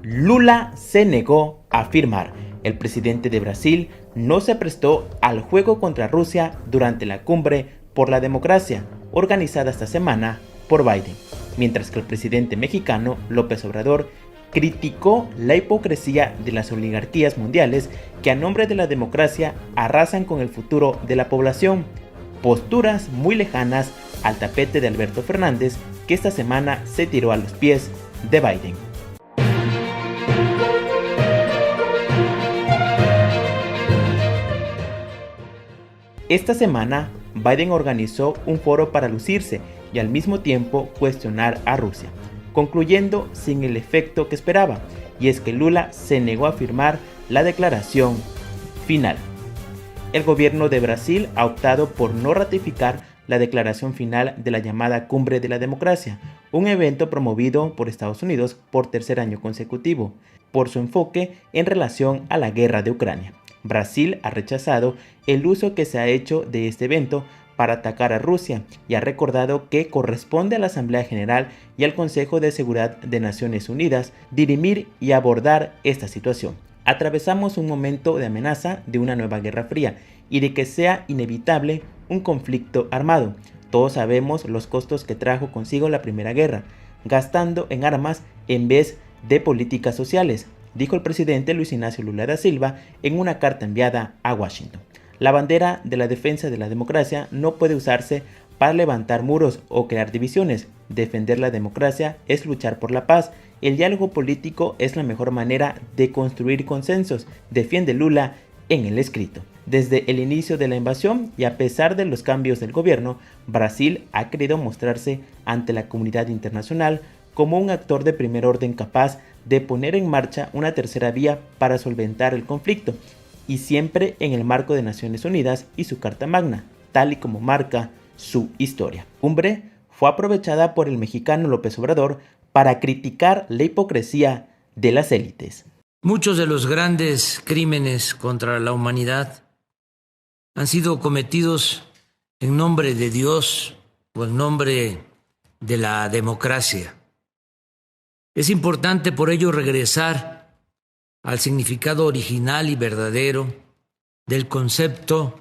Lula se negó a firmar. El presidente de Brasil no se prestó al juego contra Rusia durante la cumbre por la democracia organizada esta semana por Biden, mientras que el presidente mexicano López Obrador criticó la hipocresía de las oligarquías mundiales que a nombre de la democracia arrasan con el futuro de la población, posturas muy lejanas al tapete de Alberto Fernández, que esta semana se tiró a los pies de Biden. Esta semana, Biden organizó un foro para lucirse y al mismo tiempo cuestionar a Rusia, concluyendo sin el efecto que esperaba, y es que Lula se negó a firmar la declaración final. El gobierno de Brasil ha optado por no ratificar la declaración final de la llamada Cumbre de la Democracia, un evento promovido por Estados Unidos por tercer año consecutivo, por su enfoque en relación a la guerra de Ucrania. Brasil ha rechazado el uso que se ha hecho de este evento para atacar a Rusia y ha recordado que corresponde a la Asamblea General y al Consejo de Seguridad de Naciones Unidas dirimir y abordar esta situación. Atravesamos un momento de amenaza de una nueva guerra fría y de que sea inevitable un conflicto armado. Todos sabemos los costos que trajo consigo la Primera Guerra, gastando en armas en vez de políticas sociales, dijo el presidente Luis Ignacio Lula da Silva en una carta enviada a Washington. La bandera de la defensa de la democracia no puede usarse para levantar muros o crear divisiones. Defender la democracia es luchar por la paz. El diálogo político es la mejor manera de construir consensos, defiende Lula en el escrito. Desde el inicio de la invasión y a pesar de los cambios del gobierno, Brasil ha querido mostrarse ante la comunidad internacional como un actor de primer orden capaz de poner en marcha una tercera vía para solventar el conflicto, y siempre en el marco de Naciones Unidas y su Carta Magna, tal y como marca su historia. La cumbre fue aprovechada por el mexicano López Obrador para criticar la hipocresía de las élites. Muchos de los grandes crímenes contra la humanidad han sido cometidos en nombre de Dios o en nombre de la democracia. Es importante por ello regresar al significado original y verdadero del concepto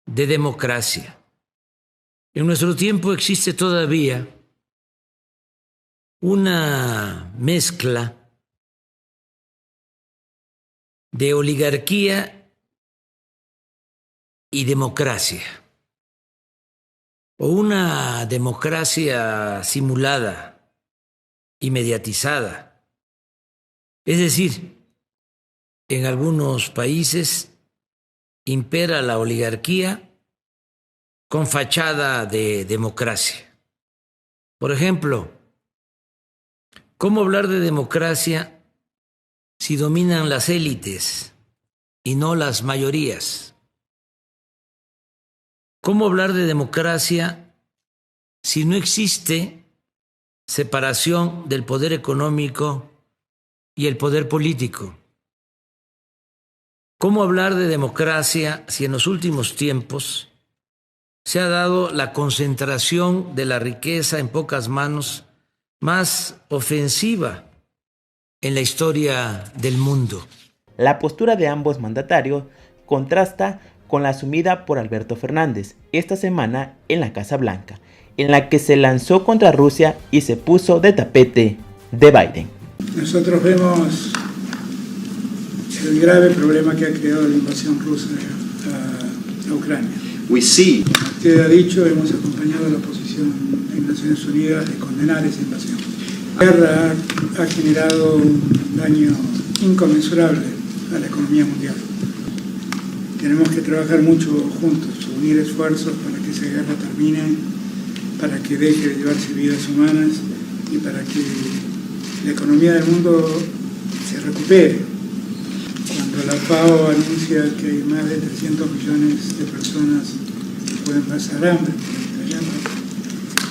de democracia. En nuestro tiempo existe todavía una mezcla de oligarquía y democracia, o una democracia simulada y mediatizada. Es decir, en algunos países impera la oligarquía con fachada de democracia. Por ejemplo, ¿cómo hablar de democracia si dominan las élites y no las mayorías? ¿Cómo hablar de democracia si no existe separación del poder económico y el poder político? ¿Cómo hablar de democracia si en los últimos tiempos se ha dado la concentración de la riqueza en pocas manos más ofensiva en la historia del mundo? La postura de ambos mandatarios contrasta con la asumida por Alberto Fernández esta semana en la Casa Blanca, en la que se lanzó contra Rusia y se puso de tapete de Biden. Nosotros vemos el grave problema que ha creado la invasión rusa a Ucrania. Como usted ha dicho, hemos acompañado la posición en Naciones Unidas de condenar esa invasión. La guerra ha generado un daño inconmensurable a la economía mundial. Tenemos que trabajar mucho juntos, unir esfuerzos para que esa guerra termine, para que deje de llevarse vidas humanas y para que la economía del mundo se recupere. Cuando la FAO anuncia que hay más de 300 millones de personas que pueden pasar hambre por esta guerra,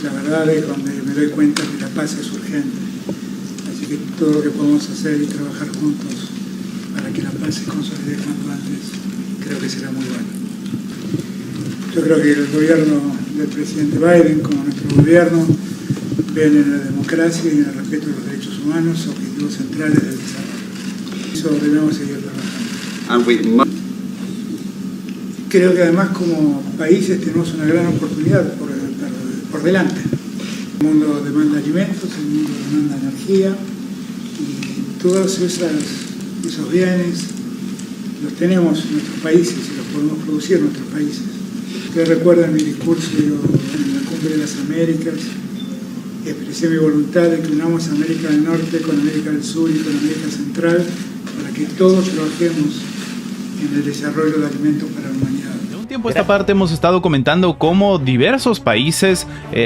la verdad es cuando me doy cuenta que la paz es urgente. Así que todo lo que podemos hacer y trabajar juntos para que la paz se consolide cuanto antes, creo que será muy bueno. Yo creo que el gobierno del presidente Biden, como nuestro gobierno, ven en la democracia y en el respeto de los derechos humanos objetivos objetivos centrales del desarrollo. Eso debemos seguir trabajando. Creo que además como países tenemos una gran oportunidad por delante. El mundo demanda alimentos, el mundo demanda energía y todos esos bienes los tenemos en nuestros países y los podemos producir en nuestros países. Ustedes recuerdan mi discurso en la Cumbre de las Américas, expresé mi voluntad de que unamos América del Norte con América del Sur y con América Central para que todos trabajemos en el desarrollo de alimentos para la humanidad. Tiempo a esta parte hemos estado comentando cómo diversos países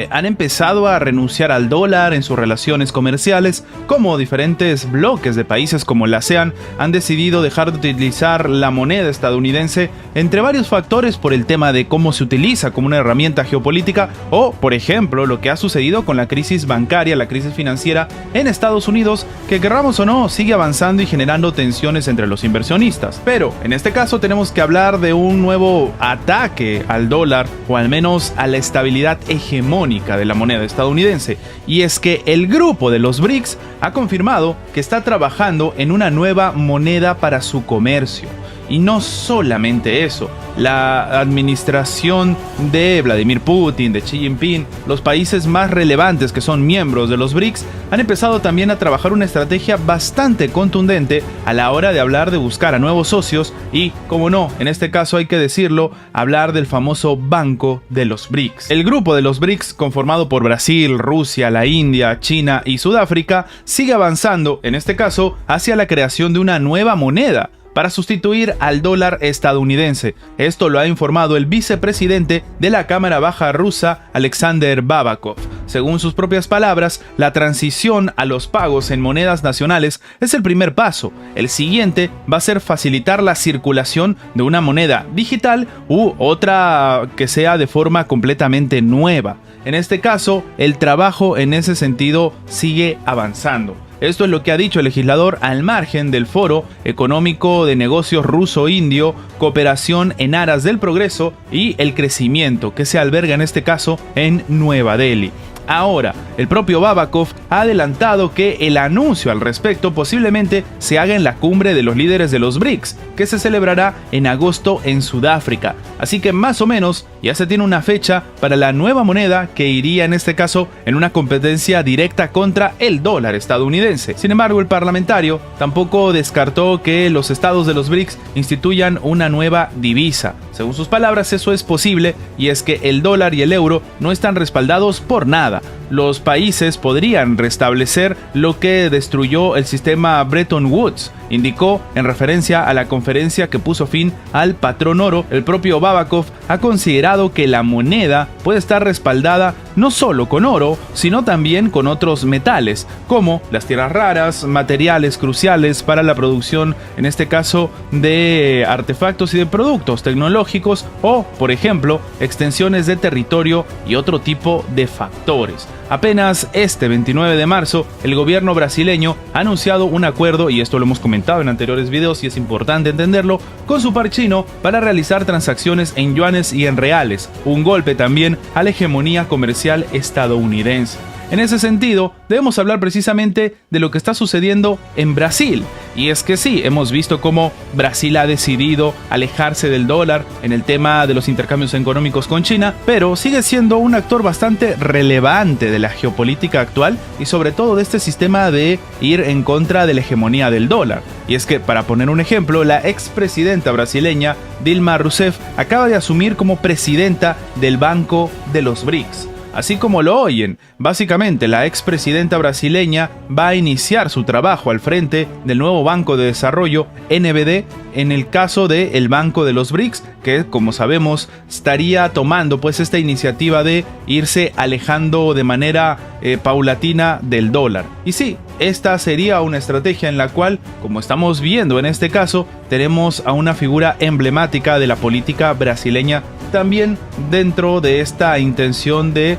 han empezado a renunciar al dólar en sus relaciones comerciales, como diferentes bloques de países como la ASEAN han decidido dejar de utilizar la moneda estadounidense, entre varios factores por el tema de cómo se utiliza como una herramienta geopolítica o, por ejemplo, lo que ha sucedido con la crisis bancaria, la crisis financiera en Estados Unidos, que querramos o no sigue avanzando y generando tensiones entre los inversionistas. Pero en este caso tenemos que hablar de un nuevo ataque al dólar o al menos a la estabilidad hegemónica de la moneda estadounidense, y es que el grupo de los BRICS ha confirmado que está trabajando en una nueva moneda para su comercio. Y no solamente eso, la administración de Vladimir Putin, de Xi Jinping, los países más relevantes que son miembros de los BRICS, han empezado también a trabajar una estrategia bastante contundente a la hora de hablar de buscar a nuevos socios y, como no, en este caso hay que decirlo, hablar del famoso Banco de los BRICS. El grupo de los BRICS, conformado por Brasil, Rusia, la India, China y Sudáfrica, sigue avanzando, en este caso, hacia la creación de una nueva moneda para sustituir al dólar estadounidense. Esto lo ha informado el vicepresidente de la Cámara Baja rusa, Alexander Babakov. Según sus propias palabras, la transición a los pagos en monedas nacionales es el primer paso. El siguiente va a ser facilitar la circulación de una moneda digital u otra que sea de forma completamente nueva. En este caso, el trabajo en ese sentido sigue avanzando. Esto es lo que ha dicho el legislador al margen del Foro Económico de Negocios Ruso-Indio, Cooperación en Aras del Progreso y el Crecimiento, que se alberga en este caso en Nueva Delhi. Ahora, el propio Babakov ha adelantado que el anuncio al respecto posiblemente se haga en la cumbre de los líderes de los BRICS, que se celebrará en agosto en Sudáfrica. Así que más o menos ya se tiene una fecha para la nueva moneda que iría en este caso en una competencia directa contra el dólar estadounidense. Sin embargo, el parlamentario tampoco descartó que los estados de los BRICS instituyan una nueva divisa. Según sus palabras, eso es posible, y es que el dólar y el euro no están respaldados por nada. Los países podrían restablecer lo que destruyó el sistema Bretton Woods, indicó en referencia a la conferencia que puso fin al patrón oro. El propio Babakov ha considerado que la moneda puede estar respaldada no solo con oro, sino también con otros metales, como las tierras raras, materiales cruciales para la producción, en este caso, de artefactos y de productos tecnológicos, o, por ejemplo, extensiones de territorio y otro tipo de factores. Apenas este 29 de marzo, el gobierno brasileño ha anunciado un acuerdo, y esto lo hemos comentado en anteriores videos y es importante entenderlo, con su par chino para realizar transacciones en yuanes y en reales, un golpe también a la hegemonía comercial estadounidense. En ese sentido, debemos hablar precisamente de lo que está sucediendo en Brasil. Y es que sí, hemos visto cómo Brasil ha decidido alejarse del dólar en el tema de los intercambios económicos con China, pero sigue siendo un actor bastante relevante de la geopolítica actual y sobre todo de este sistema de ir en contra de la hegemonía del dólar. Y es que, para poner un ejemplo, la expresidenta brasileña Dilma Rousseff acaba de asumir como presidenta del Banco de los BRICS. Así como lo oyen, básicamente la expresidenta brasileña va a iniciar su trabajo al frente del nuevo Banco de Desarrollo NBD en el caso del Banco de los BRICS, que como sabemos estaría tomando pues esta iniciativa de irse alejando de manera paulatina del dólar. Y sí, esta sería una estrategia en la cual, como estamos viendo en este caso, tenemos a una figura emblemática de la política brasileña también dentro de esta intención de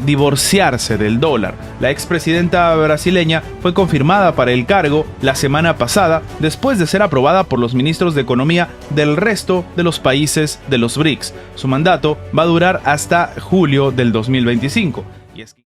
divorciarse del dólar. La expresidenta brasileña fue confirmada para el cargo la semana pasada después de ser aprobada por los ministros de Economía del resto de los países de los BRICS. Su mandato va a durar hasta julio del 2025. Y es que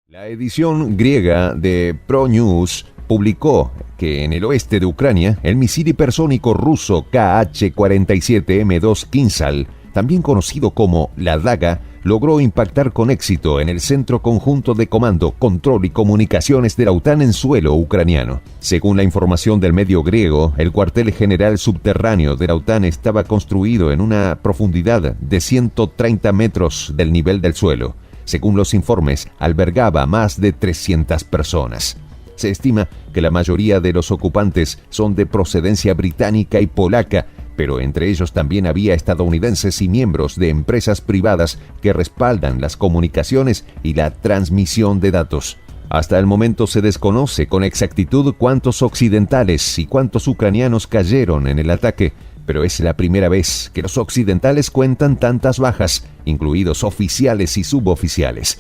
La edición griega de ProNews publicó que en el oeste de Ucrania, el misil hipersónico ruso Kh-47M2 Kinzhal, también conocido como la Daga, logró impactar con éxito en el Centro Conjunto de Comando, Control y Comunicaciones de la OTAN en suelo ucraniano. Según la información del medio griego, el cuartel general subterráneo de la OTAN estaba construido en una profundidad de 130 metros del nivel del suelo. Según los informes, albergaba a más de 300 personas. Se estima que la mayoría de los ocupantes son de procedencia británica y polaca, pero entre ellos también había estadounidenses y miembros de empresas privadas que respaldan las comunicaciones y la transmisión de datos. Hasta el momento se desconoce con exactitud cuántos occidentales y cuántos ucranianos cayeron en el ataque, pero es la primera vez que los occidentales cuentan tantas bajas, incluidos oficiales y suboficiales.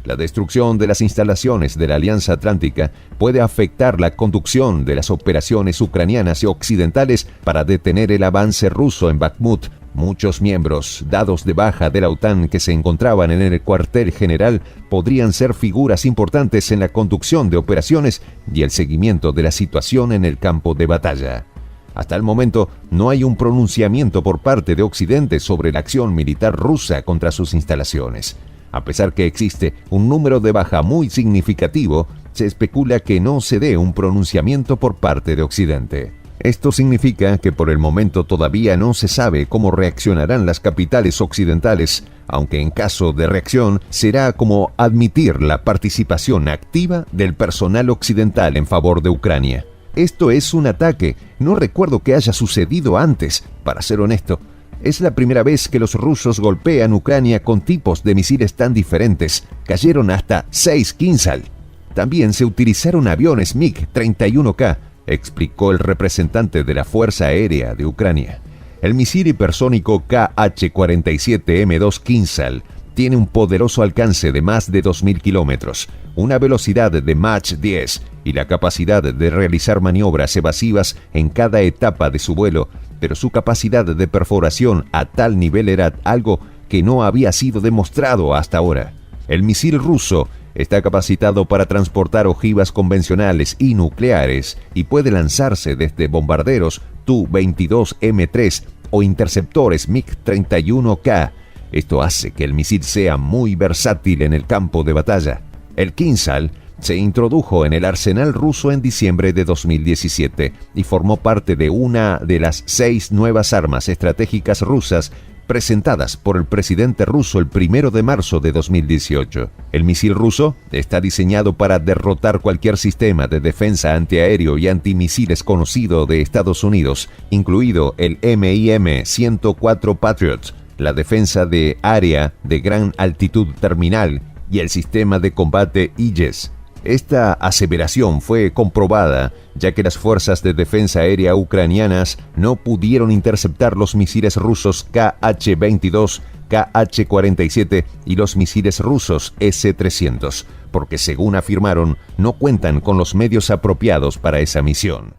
La destrucción de las instalaciones de la Alianza Atlántica puede afectar la conducción de las operaciones ucranianas y occidentales para detener el avance ruso en Bakhmut. Muchos miembros dados de baja de la OTAN que se encontraban en el cuartel general podrían ser figuras importantes en la conducción de operaciones y el seguimiento de la situación en el campo de batalla. Hasta el momento no hay un pronunciamiento por parte de Occidente sobre la acción militar rusa contra sus instalaciones. A pesar que existe un número de baja muy significativo, se especula que no se dé un pronunciamiento por parte de Occidente. Esto significa que por el momento todavía no se sabe cómo reaccionarán las capitales occidentales, aunque en caso de reacción será como admitir la participación activa del personal occidental en favor de Ucrania. Esto es un ataque, no recuerdo que haya sucedido antes, para ser honesto. Es la primera vez que los rusos golpean Ucrania con tipos de misiles tan diferentes. Cayeron hasta 6 Kinzhal. También se utilizaron aviones MiG-31K, explicó el representante de la Fuerza Aérea de Ucrania. El misil hipersónico Kh-47M2 Kinzhal tiene un poderoso alcance de más de 2.000 kilómetros, una velocidad de Mach 10 y la capacidad de realizar maniobras evasivas en cada etapa de su vuelo, pero su capacidad de perforación a tal nivel era algo que no había sido demostrado hasta ahora. El misil ruso está capacitado para transportar ojivas convencionales y nucleares y puede lanzarse desde bombarderos Tu-22M3 o interceptores MiG-31K. Esto hace que el misil sea muy versátil en el campo de batalla. El Kinzhal se introdujo en el arsenal ruso en diciembre de 2017 y formó parte de una de las 6 nuevas armas estratégicas rusas presentadas por el presidente ruso el 1 de marzo de 2018. El misil ruso está diseñado para derrotar cualquier sistema de defensa antiaéreo y antimisiles conocido de Estados Unidos, incluido el MIM-104 Patriot, la defensa de área de gran altitud terminal y el sistema de combate Aegis. Esta aseveración fue comprobada, ya que las fuerzas de defensa aérea ucranianas no pudieron interceptar los misiles rusos Kh-22, Kh-47 y los misiles rusos S-300, porque según afirmaron, no cuentan con los medios apropiados para esa misión.